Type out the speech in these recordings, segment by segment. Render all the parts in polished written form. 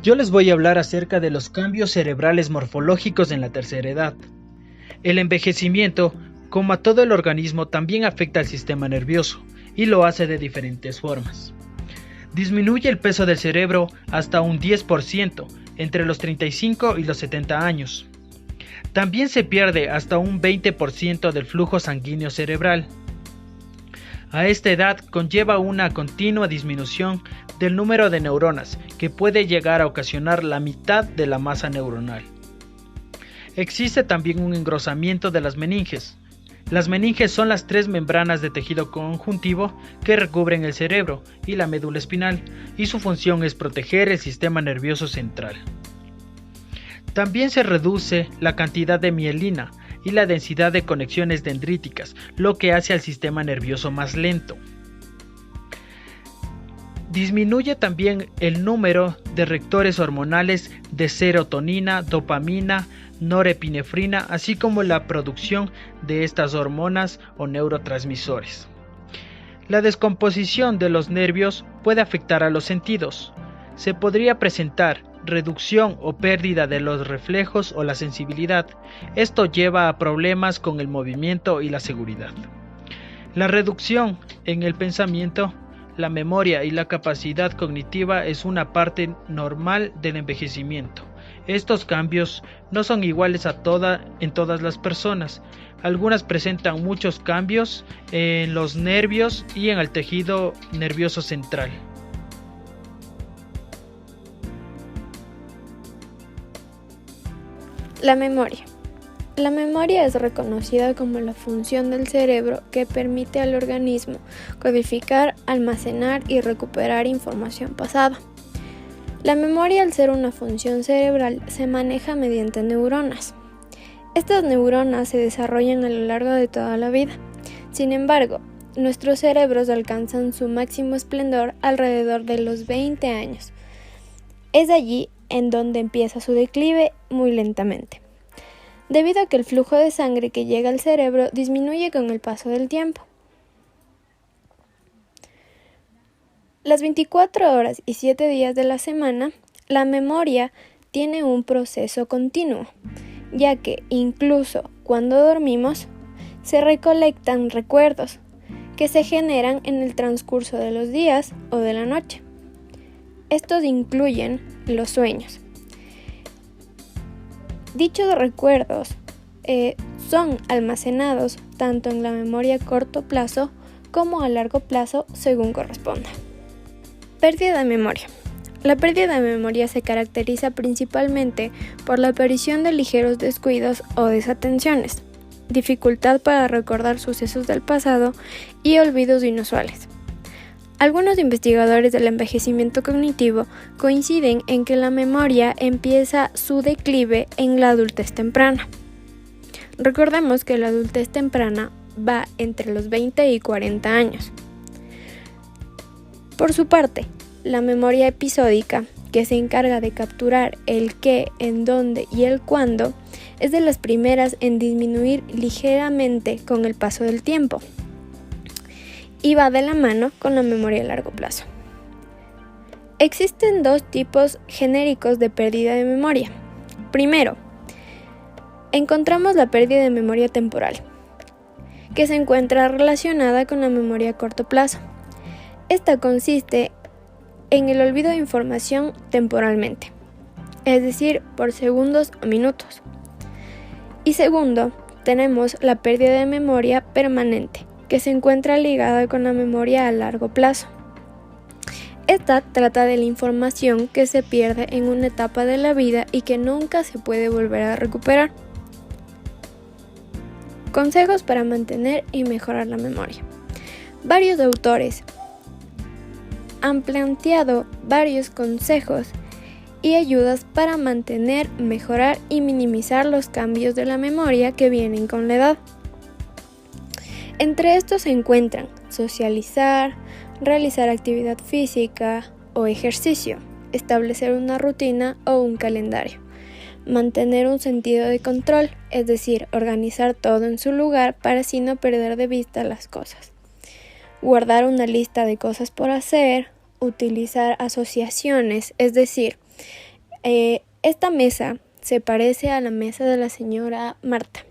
Yo les voy a hablar acerca de los cambios cerebrales morfológicos en la tercera edad. El envejecimiento, como a todo el organismo, también afecta al sistema nervioso y lo hace de diferentes formas. Disminuye el peso del cerebro hasta un 10% entre los 35 y los 70 años. También se pierde hasta un 20% del flujo sanguíneo cerebral. A esta edad conlleva una continua disminución del número de neuronas que puede llegar a ocasionar la mitad de la masa neuronal. Existe también un engrosamiento de las meninges. Las meninges son las 3 membranas de tejido conjuntivo que recubren el cerebro y la médula espinal, y su función es proteger el sistema nervioso central. También se reduce la cantidad de mielina y la densidad de conexiones dendríticas, lo que hace al sistema nervioso más lento. Disminuye también el número de receptores hormonales de serotonina, dopamina, norepinefrina, así como la producción de estas hormonas o neurotransmisores. La descomposición de los nervios puede afectar a los sentidos. Se podría presentar reducción o pérdida de los reflejos o la sensibilidad. Esto lleva a problemas con el movimiento y la seguridad. La reducción en el pensamiento, la memoria y la capacidad cognitiva es una parte normal del envejecimiento. Estos cambios no son iguales en todas las personas. Algunas presentan muchos cambios en los nervios y en el tejido nervioso central. La memoria. La memoria es reconocida como la función del cerebro que permite al organismo codificar, almacenar y recuperar información pasada. La memoria, al ser una función cerebral, se maneja mediante neuronas. Estas neuronas se desarrollan a lo largo de toda la vida. Sin embargo, nuestros cerebros alcanzan su máximo esplendor alrededor de los 20 años. Es allí en donde empieza su declive muy lentamente, debido a que el flujo de sangre que llega al cerebro disminuye con el paso del tiempo. Las 24 horas y 7 días de la semana, la memoria tiene un proceso continuo, ya que incluso cuando dormimos, se recolectan recuerdos que se generan en el transcurso de los días o de la noche. Estos incluyen los sueños. Dichos recuerdos son almacenados tanto en la memoria a corto plazo como a largo plazo según corresponda. Pérdida de memoria. La pérdida de memoria se caracteriza principalmente por la aparición de ligeros descuidos o desatenciones, dificultad para recordar sucesos del pasado y olvidos inusuales. Algunos investigadores del envejecimiento cognitivo coinciden en que la memoria empieza su declive en la adultez temprana. Recordemos que la adultez temprana va entre los 20 y 40 años. Por su parte, la memoria episódica, que se encarga de capturar el qué, en dónde y el cuándo, es de las primeras en disminuir ligeramente con el paso del tiempo, y va de la mano con la memoria a largo plazo. Existen dos tipos genéricos de pérdida de memoria. Primero, encontramos la pérdida de memoria temporal, que se encuentra relacionada con la memoria a corto plazo. Esta consiste en el olvido de información temporalmente, es decir, por segundos o minutos. Y segundo, tenemos la pérdida de memoria permanente, que se encuentra ligada con la memoria a largo plazo. Esta trata de la información que se pierde en una etapa de la vida y que nunca se puede volver a recuperar. Consejos para mantener y mejorar la memoria. Varios autores han planteado varios consejos y ayudas para mantener, mejorar y minimizar los cambios de la memoria que vienen con la edad. Entre estos se encuentran socializar, realizar actividad física o ejercicio, establecer una rutina o un calendario, mantener un sentido de control, es decir, organizar todo en su lugar para así no perder de vista las cosas, guardar una lista de cosas por hacer, utilizar asociaciones, es decir, Esta mesa se parece a la mesa de la señora Marta.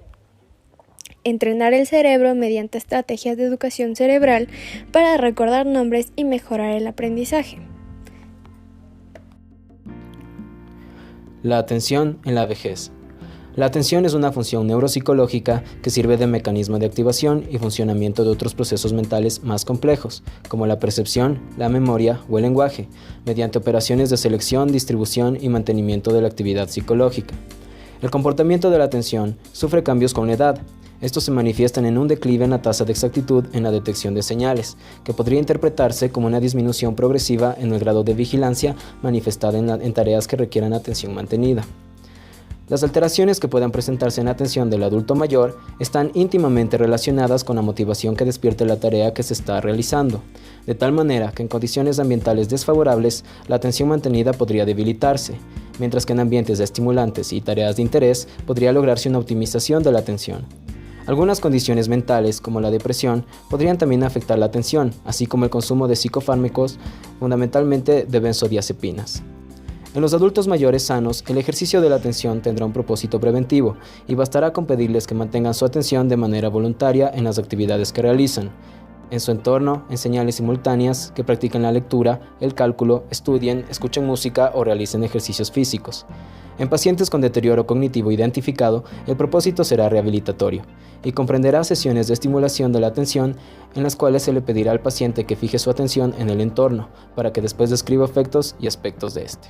Entrenar el cerebro mediante estrategias de educación cerebral para recordar nombres y mejorar el aprendizaje. La atención en la vejez. La atención es una función neuropsicológica que sirve de mecanismo de activación y funcionamiento de otros procesos mentales más complejos, como la percepción, la memoria o el lenguaje, mediante operaciones de selección, distribución y mantenimiento de la actividad psicológica. El comportamiento de la atención sufre cambios con la edad. Estos se manifiestan en un declive en la tasa de exactitud en la detección de señales, que podría interpretarse como una disminución progresiva en el grado de vigilancia manifestada en tareas que requieran atención mantenida. Las alteraciones que puedan presentarse en la atención del adulto mayor están íntimamente relacionadas con la motivación que despierte la tarea que se está realizando, de tal manera que en condiciones ambientales desfavorables la atención mantenida podría debilitarse, mientras que en ambientes estimulantes y tareas de interés podría lograrse una optimización de la atención. Algunas condiciones mentales, como la depresión, podrían también afectar la atención, así como el consumo de psicofármacos, fundamentalmente de benzodiazepinas. En los adultos mayores sanos, el ejercicio de la atención tendrá un propósito preventivo y bastará con pedirles que mantengan su atención de manera voluntaria en las actividades que realizan, en su entorno, en señales simultáneas, que practiquen la lectura, el cálculo, estudien, escuchen música o realicen ejercicios físicos. En pacientes con deterioro cognitivo identificado, el propósito será rehabilitatorio y comprenderá sesiones de estimulación de la atención en las cuales se le pedirá al paciente que fije su atención en el entorno para que después describa efectos y aspectos de este.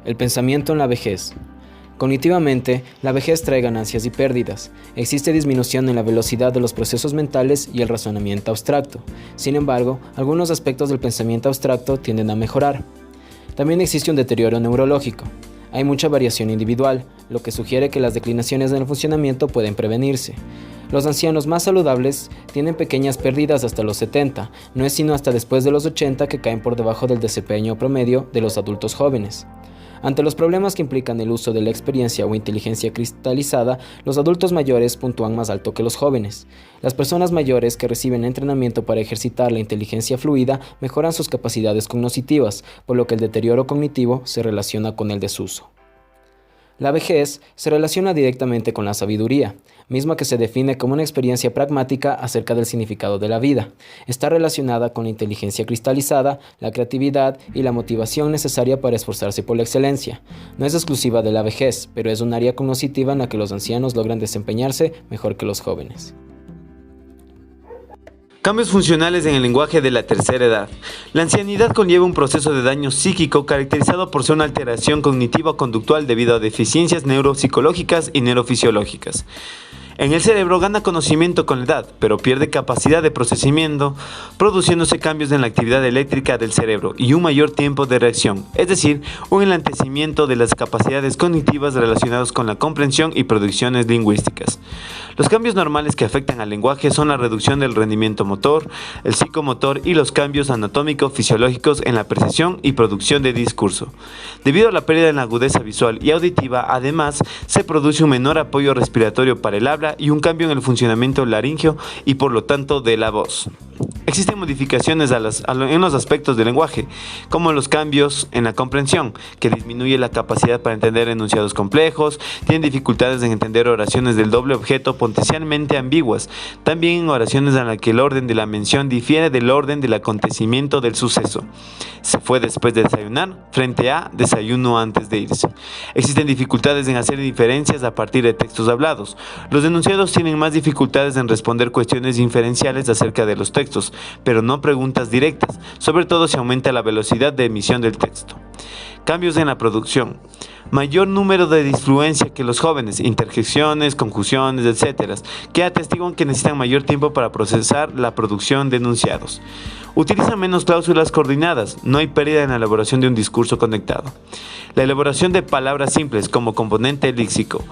El pensamiento en la vejez. Cognitivamente, la vejez trae ganancias y pérdidas. Existe disminución en la velocidad de los procesos mentales y el razonamiento abstracto. Sin embargo, algunos aspectos del pensamiento abstracto tienden a mejorar. También existe un deterioro neurológico. Hay mucha variación individual, lo que sugiere que las declinaciones en el funcionamiento pueden prevenirse. Los ancianos más saludables tienen pequeñas pérdidas hasta los 70, no es sino hasta después de los 80 que caen por debajo del desempeño promedio de los adultos jóvenes. Ante los problemas que implican el uso de la experiencia o inteligencia cristalizada, los adultos mayores puntúan más alto que los jóvenes. Las personas mayores que reciben entrenamiento para ejercitar la inteligencia fluida mejoran sus capacidades cognitivas, por lo que el deterioro cognitivo se relaciona con el desuso. La vejez se relaciona directamente con la sabiduría, misma que se define como una experiencia pragmática acerca del significado de la vida. Está relacionada con la inteligencia cristalizada, la creatividad y la motivación necesaria para esforzarse por la excelencia. No es exclusiva de la vejez, pero es un área cognitiva en la que los ancianos logran desempeñarse mejor que los jóvenes. Cambios funcionales en el lenguaje de la tercera edad. La ancianidad conlleva un proceso de daño psíquico caracterizado por ser una alteración cognitiva o conductual debido a deficiencias neuropsicológicas y neurofisiológicas. En el cerebro gana conocimiento con la edad, pero pierde capacidad de procesamiento, produciéndose cambios en la actividad eléctrica del cerebro y un mayor tiempo de reacción, es decir, un enlentecimiento de las capacidades cognitivas relacionadas con la comprensión y producciones lingüísticas. Los cambios normales que afectan al lenguaje son la reducción del rendimiento motor, el psicomotor y los cambios anatómico-fisiológicos en la percepción y producción de discurso. Debido a la pérdida en la agudeza visual y auditiva, además, se produce un menor apoyo respiratorio para el habla y un cambio en el funcionamiento laríngeo y por lo tanto de la voz. Existen modificaciones en los aspectos del lenguaje, como los cambios en la comprensión, que disminuye la capacidad para entender enunciados complejos, tienen dificultades en entender oraciones del doble objeto potencialmente ambiguas, también en oraciones en las que el orden de la mención difiere del orden del acontecimiento del suceso. Se fue después de desayunar, frente a desayuno antes de irse. Existen dificultades en hacer inferencias a partir de textos hablados. Los enunciados tienen más dificultades en responder cuestiones inferenciales acerca de los textos, pero no preguntas directas, sobre todo si aumenta la velocidad de emisión del texto. Cambios en la producción. Mayor número de disfluencia que los jóvenes, interjecciones, conjunciones, etc., que atestiguan que necesitan mayor tiempo para procesar la producción de enunciados. Utilizan menos cláusulas coordinadas, no hay pérdida en la elaboración de un discurso conectado. La elaboración de palabras simples como componente léxico.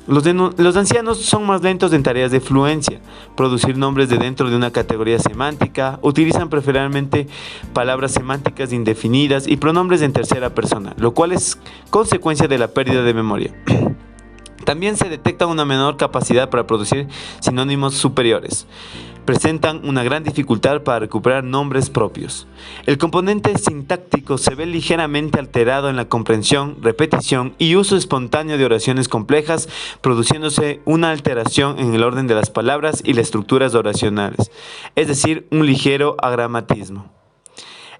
Los ancianos son más lentos en tareas de fluencia, producir nombres de dentro de una categoría semántica, utilizan preferentemente palabras semánticas indefinidas y pronombres en tercera persona, lo cual es consecuencia de la pérdida de memoria. También se detecta una menor capacidad para producir sinónimos superiores. presentan una gran dificultad para recuperar nombres propios. El componente sintáctico se ve ligeramente alterado en la comprensión, repetición y uso espontáneo de oraciones complejas, produciéndose una alteración en el orden de las palabras y las estructuras oracionales, es decir, un ligero agramatismo.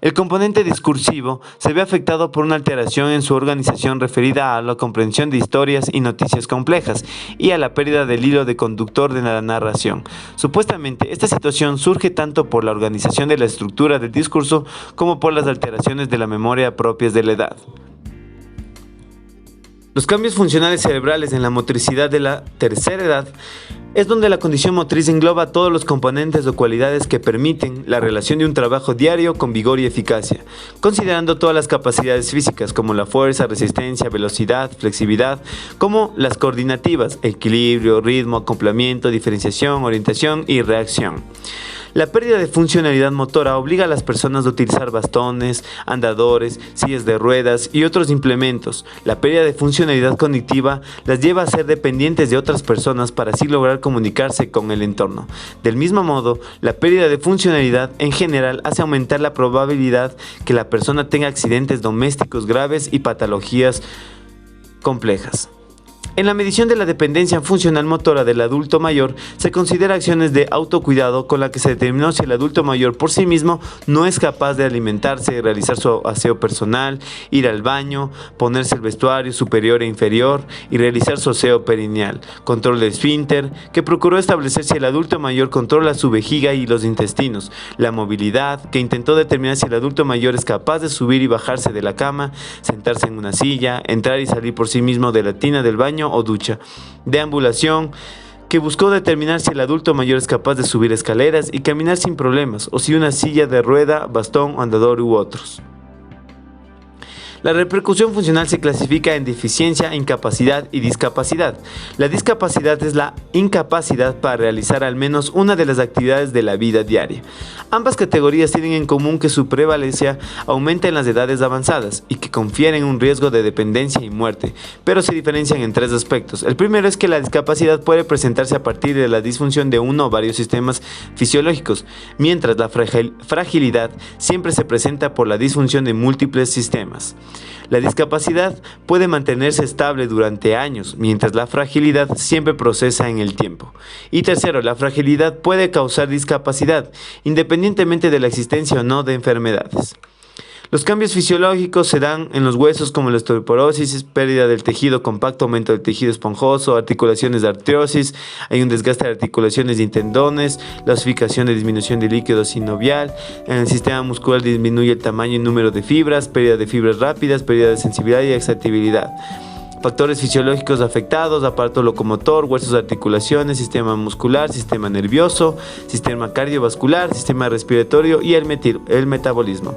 El componente discursivo se ve afectado por una alteración en su organización referida a la comprensión de historias y noticias complejas y a la pérdida del hilo de conductor de la narración. Supuestamente, esta situación surge tanto por la organización de la estructura del discurso como por las alteraciones de la memoria propias de la edad. Los cambios funcionales cerebrales en la motricidad de la tercera edad es donde la condición motriz engloba todos los componentes o cualidades que permiten la relación de un trabajo diario con vigor y eficacia, considerando todas las capacidades físicas como la fuerza, resistencia, velocidad, flexibilidad, como las coordinativas, equilibrio, ritmo, acoplamiento, diferenciación, orientación y reacción. La pérdida de funcionalidad motora obliga a las personas a utilizar bastones, andadores, sillas de ruedas y otros implementos. La pérdida de funcionalidad cognitiva las lleva a ser dependientes de otras personas para así lograr comunicarse con el entorno. Del mismo modo, la pérdida de funcionalidad en general hace aumentar la probabilidad que la persona tenga accidentes domésticos graves y patologías complejas. En la medición de la dependencia funcional motora del adulto mayor, se considera acciones de autocuidado con la que se determinó si el adulto mayor por sí mismo no es capaz de alimentarse, realizar su aseo personal, ir al baño, ponerse el vestuario superior e inferior y realizar su aseo perineal, control del esfínter, que procuró establecer si el adulto mayor controla su vejiga y los intestinos, la movilidad, que intentó determinar si el adulto mayor es capaz de subir y bajarse de la cama, sentarse en una silla, entrar y salir por sí mismo de la tina del baño o ducha, deambulación, que buscó determinar si el adulto mayor es capaz de subir escaleras y caminar sin problemas, o si una silla de rueda, bastón, andador u otros. La repercusión funcional se clasifica en deficiencia, incapacidad y discapacidad. La discapacidad es la incapacidad para realizar al menos una de las actividades de la vida diaria. Ambas categorías tienen en común que su prevalencia aumenta en las edades avanzadas y que confieren un riesgo de dependencia y muerte, pero se diferencian en tres aspectos. El primero es que la discapacidad puede presentarse a partir de la disfunción de uno o varios sistemas fisiológicos, mientras la fragilidad siempre se presenta por la disfunción de múltiples sistemas. La discapacidad puede mantenerse estable durante años, mientras la fragilidad siempre procesa en el tiempo. Y tercero, la fragilidad puede causar discapacidad, independientemente de la existencia o no de enfermedades. Los cambios fisiológicos se dan en los huesos como la osteoporosis, pérdida del tejido compacto, aumento del tejido esponjoso, articulaciones de artriosis, hay un desgaste de articulaciones y tendones, la osificación de disminución de líquido sinovial, en el sistema muscular disminuye el tamaño y número de fibras, pérdida de fibras rápidas, pérdida de sensibilidad y excitabilidad. Factores fisiológicos afectados, aparato locomotor, huesos, articulaciones, sistema muscular, sistema nervioso, sistema cardiovascular, sistema respiratorio y el metabolismo.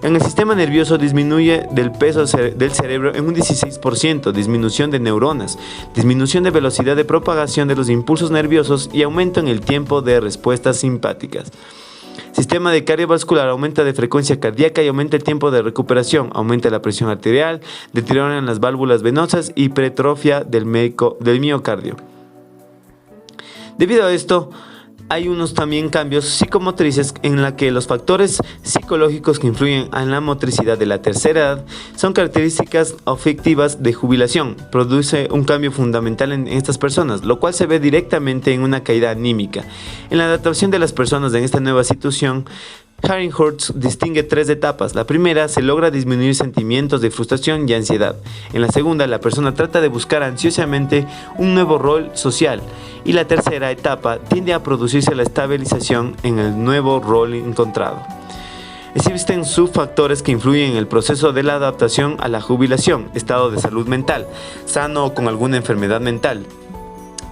En el sistema nervioso disminuye del peso del cerebro en un 16%, disminución de neuronas, disminución de velocidad de propagación de los impulsos nerviosos y aumento en el tiempo de respuestas simpáticas. Sistema de cardiovascular, aumenta de frecuencia cardíaca y aumenta el tiempo de recuperación, aumenta la presión arterial, deterioran las válvulas venosas y hipertrofia del miocardio. Debido a esto, hay unos también cambios psicomotrices en la que los factores psicológicos que influyen en la motricidad de la tercera edad son características afectivas de jubilación. Produce un cambio fundamental en estas personas, lo cual se ve directamente en una caída anímica. En la adaptación de las personas en esta nueva situación, Herringhurst distingue tres etapas. La primera, se logra disminuir sentimientos de frustración y ansiedad. En la segunda, la persona trata de buscar ansiosamente un nuevo rol social. Y la tercera etapa tiende a producirse la estabilización en el nuevo rol encontrado. Existen subfactores que influyen en el proceso de la adaptación a la jubilación: estado de salud mental, sano o con alguna enfermedad mental.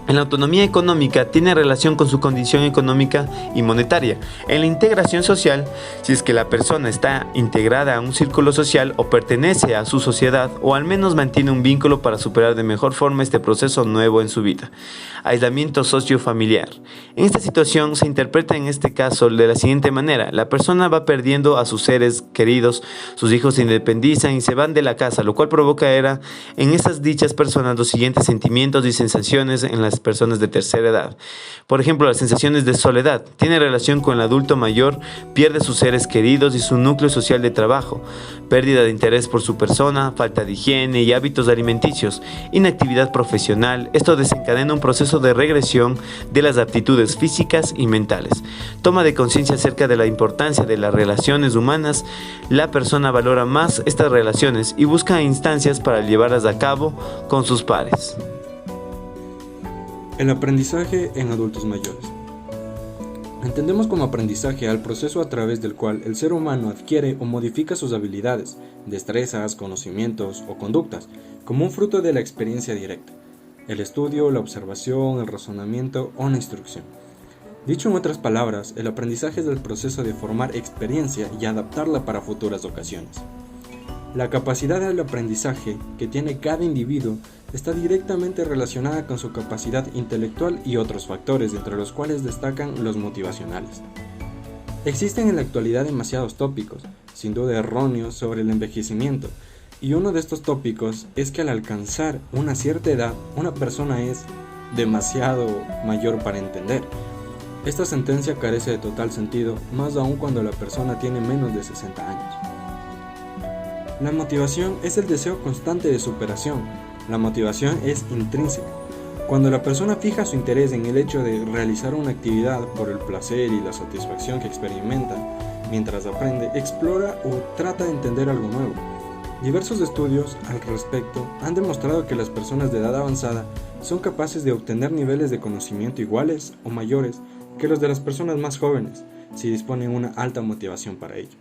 En la autonomía económica tiene relación con su condición económica y monetaria. En la integración social, si es que la persona está integrada a un círculo social o pertenece a su sociedad o al menos mantiene un vínculo para superar de mejor forma este proceso nuevo en su vida. Aislamiento sociofamiliar. En esta situación se interpreta en este caso de la siguiente manera: la persona va perdiendo a sus seres queridos, sus hijos se independizan y se van de la casa, lo cual provoca en estas dichas personas los siguientes sentimientos y sensaciones en las las personas de tercera edad. Por ejemplo, las sensaciones de soledad tienen relación con el adulto mayor, pierde sus seres queridos y su núcleo social de trabajo, pérdida de interés por su persona, falta de higiene y hábitos alimenticios, inactividad profesional. Esto desencadena un proceso de regresión de las aptitudes físicas y mentales. Toma de conciencia acerca de la importancia de las relaciones humanas. La persona valora más estas relaciones y busca instancias para llevarlas a cabo con sus pares. El aprendizaje en adultos mayores. Entendemos como aprendizaje al proceso a través del cual el ser humano adquiere o modifica sus habilidades, destrezas, conocimientos o conductas, como un fruto de la experiencia directa, el estudio, la observación, el razonamiento o la instrucción. Dicho en otras palabras, el aprendizaje es el proceso de formar experiencia y adaptarla para futuras ocasiones. La capacidad del aprendizaje que tiene cada individuo está directamente relacionada con su capacidad intelectual y otros factores, entre los cuales destacan los motivacionales. Existen en la actualidad demasiados tópicos, sin duda erróneos, sobre el envejecimiento, y uno de estos tópicos es que al alcanzar una cierta edad, una persona es demasiado mayor para entender. Esta sentencia carece de total sentido, más aún cuando la persona tiene menos de 60 años. La motivación es el deseo constante de superación. La motivación es intrínseca. Cuando la persona fija su interés en el hecho de realizar una actividad por el placer y la satisfacción que experimenta mientras aprende, explora o trata de entender algo nuevo. Diversos estudios al respecto han demostrado que las personas de edad avanzada son capaces de obtener niveles de conocimiento iguales o mayores que los de las personas más jóvenes, si disponen una alta motivación para ello.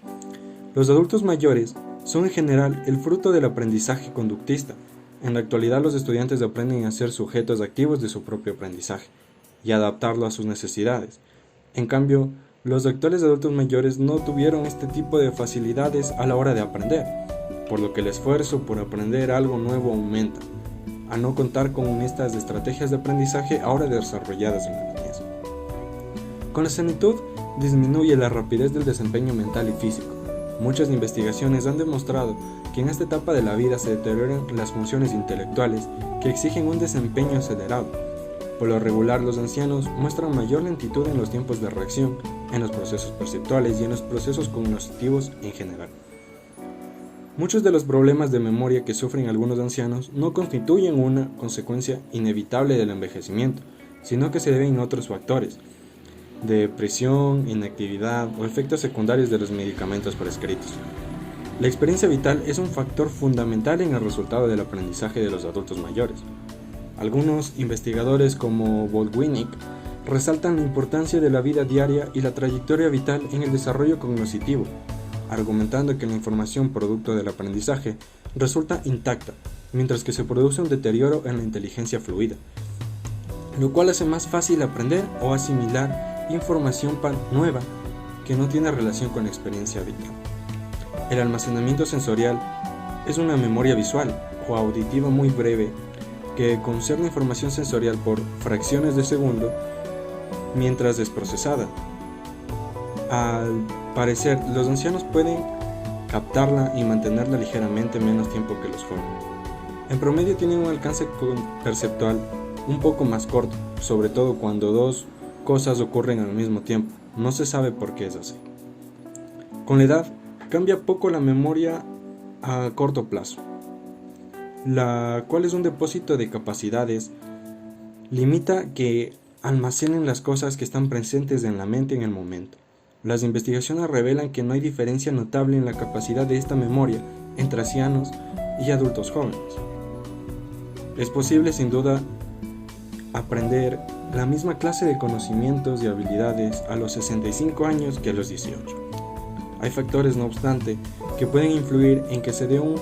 Los adultos mayores son en general el fruto del aprendizaje conductista. En la actualidad los estudiantes aprenden a ser sujetos activos de su propio aprendizaje y adaptarlo a sus necesidades. En cambio, los actuales adultos mayores no tuvieron este tipo de facilidades a la hora de aprender, por lo que el esfuerzo por aprender algo nuevo aumenta, a no contar con estas estrategias de aprendizaje ahora desarrolladas en la niñez. Con la senectud disminuye la rapidez del desempeño mental y físico. Muchas investigaciones han demostrado que en esta etapa de la vida se deterioran las funciones intelectuales que exigen un desempeño acelerado. Por lo regular, los ancianos muestran mayor lentitud en los tiempos de reacción, en los procesos perceptuales y en los procesos cognitivos en general. Muchos de los problemas de memoria que sufren algunos ancianos no constituyen una consecuencia inevitable del envejecimiento, sino que se deben a otros factores, depresión, inactividad o efectos secundarios de los medicamentos prescritos. La experiencia vital es un factor fundamental en el resultado del aprendizaje de los adultos mayores. Algunos investigadores como Baldwinnik resaltan la importancia de la vida diaria y la trayectoria vital en el desarrollo cognitivo, argumentando que la información producto del aprendizaje resulta intacta, mientras que se produce un deterioro en la inteligencia fluida, lo cual hace más fácil aprender o asimilar información nueva que no tiene relación con la experiencia vital. El almacenamiento sensorial es una memoria visual o auditiva muy breve que conserva información sensorial por fracciones de segundo mientras es procesada. Al parecer, los ancianos pueden captarla y mantenerla ligeramente menos tiempo que los jóvenes. En promedio tienen un alcance perceptual un poco más corto, sobre todo cuando dos cosas ocurren al mismo tiempo. No se sabe por qué es así. Con la edad, cambia poco la memoria a corto plazo, la cual es un depósito de capacidades, limita que almacenen las cosas que están presentes en la mente en el momento. Las investigaciones revelan que no hay diferencia notable en la capacidad de esta memoria entre ancianos y adultos jóvenes. Es posible sin duda aprender la misma clase de conocimientos y habilidades a los 65 años que a los 18. Hay factores, no obstante, que pueden influir en que se dé un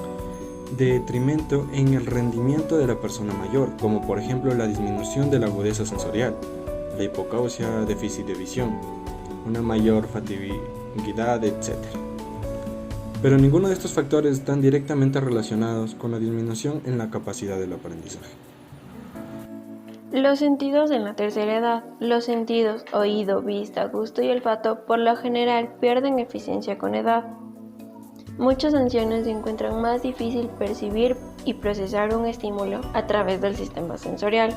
detrimento en el rendimiento de la persona mayor, como por ejemplo la disminución de la agudeza sensorial, la hipocausia, déficit de visión, una mayor fatigadad, etc. Pero ninguno de estos factores están directamente relacionados con la disminución en la capacidad del aprendizaje. Los sentidos en la tercera edad. Los sentidos oído, vista, gusto y olfato por lo general pierden eficiencia con edad. Muchos ancianos encuentran más difícil percibir y procesar un estímulo a través del sistema sensorial.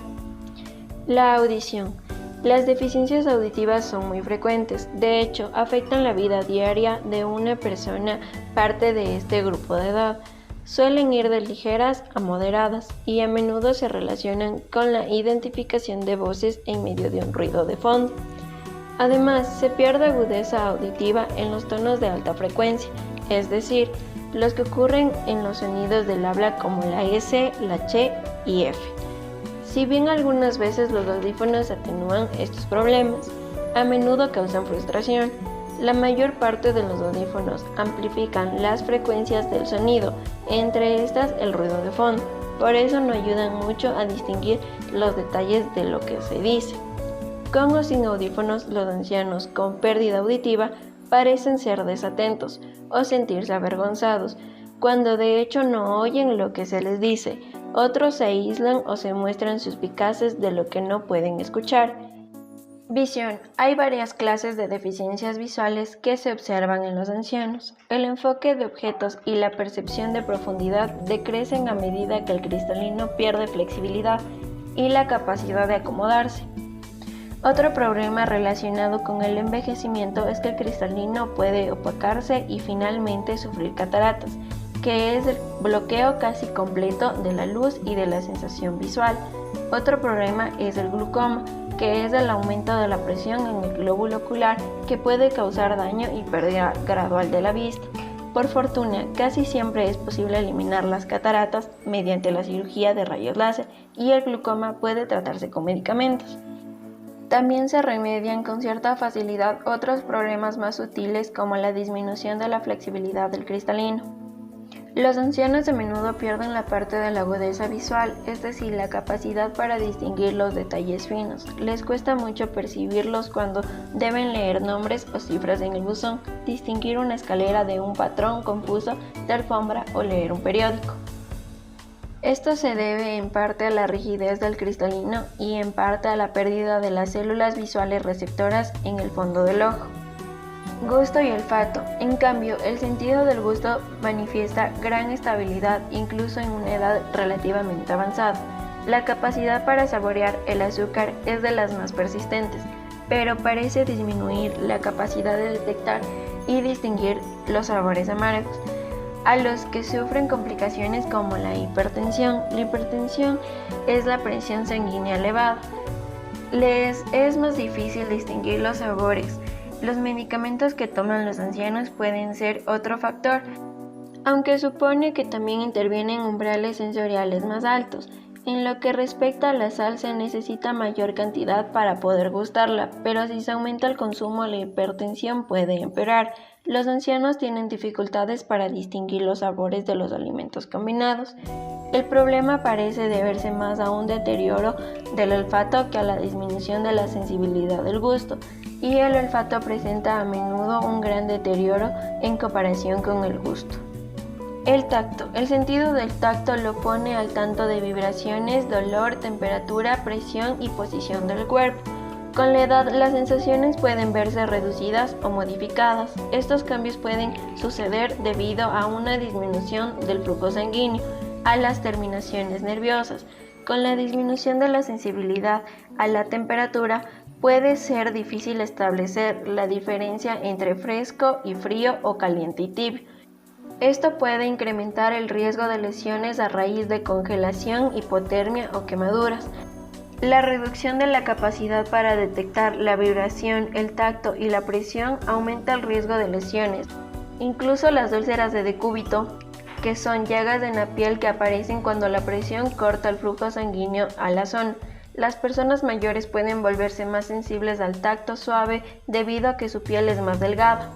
La audición. Las deficiencias auditivas son muy frecuentes, de hecho, afectan la vida diaria de una persona parte de este grupo de edad. Suelen ir de ligeras a moderadas y a menudo se relacionan con la identificación de voces en medio de un ruido de fondo. Además, se pierde agudeza auditiva en los tonos de alta frecuencia, es decir, los que ocurren en los sonidos del habla como la S, la Ch y F. Si bien algunas veces los audífonos atenúan estos problemas, a menudo causan frustración. La mayor parte de los audífonos amplifican las frecuencias del sonido, entre estas el ruido de fondo. Por eso no ayudan mucho a distinguir los detalles de lo que se dice. Con o sin audífonos, los ancianos con pérdida auditiva parecen ser desatentos o sentirse avergonzados, cuando de hecho no oyen lo que se les dice. Otros se aíslan o se muestran suspicaces de lo que no pueden escuchar. Visión. Hay varias clases de deficiencias visuales que se observan en los ancianos. El enfoque de objetos y la percepción de profundidad decrecen a medida que el cristalino pierde flexibilidad y la capacidad de acomodarse. Otro problema relacionado con el envejecimiento es que el cristalino puede opacarse y finalmente sufrir cataratas, que es el bloqueo casi completo de la luz y de la sensación visual. Otro problema es el glaucoma, que es el aumento de la presión en el glóbulo ocular que puede causar daño y pérdida gradual de la vista. Por fortuna, casi siempre es posible eliminar las cataratas mediante la cirugía de rayos láser y el glaucoma puede tratarse con medicamentos. También se remedian con cierta facilidad otros problemas más sutiles como la disminución de la flexibilidad del cristalino. Los ancianos a menudo pierden la parte de la agudeza visual, es decir, la capacidad para distinguir los detalles finos. Les cuesta mucho percibirlos cuando deben leer nombres o cifras en el buzón, distinguir una escalera de un patrón confuso de alfombra o leer un periódico. Esto se debe en parte a la rigidez del cristalino y en parte a la pérdida de las células visuales receptoras en el fondo del ojo. Gusto y olfato. En cambio, el sentido del gusto manifiesta gran estabilidad incluso en una edad relativamente avanzada. La capacidad para saborear el azúcar es de las más persistentes, pero parece disminuir la capacidad de detectar y distinguir los sabores amargos. A los que sufren complicaciones como la hipertensión es la presión sanguínea elevada. Les es más difícil distinguir los sabores. Los medicamentos que toman los ancianos pueden ser otro factor, aunque supone que también intervienen umbrales sensoriales más altos. En lo que respecta a la sal, se necesita mayor cantidad para poder gustarla, pero si se aumenta el consumo, la hipertensión puede empeorar. Los ancianos tienen dificultades para distinguir los sabores de los alimentos combinados. El problema parece deberse más a un deterioro del olfato que a la disminución de la sensibilidad del gusto, y el olfato presenta a menudo un gran deterioro en comparación con el gusto. El tacto. El sentido del tacto lo pone al tanto de vibraciones, dolor, temperatura, presión y posición del cuerpo. Con la edad, las sensaciones pueden verse reducidas o modificadas. Estos cambios pueden suceder debido a una disminución del flujo sanguíneo a las terminaciones nerviosas. Con la disminución de la sensibilidad a la temperatura, puede ser difícil establecer la diferencia entre fresco y frío o caliente y tibio. Esto puede incrementar el riesgo de lesiones a raíz de congelación, hipotermia o quemaduras. La reducción de la capacidad para detectar la vibración, el tacto y la presión aumenta el riesgo de lesiones. Incluso las úlceras de decúbito, que son llagas en la piel que aparecen cuando la presión corta el flujo sanguíneo a la zona. Las personas mayores pueden volverse más sensibles al tacto suave debido a que su piel es más delgada.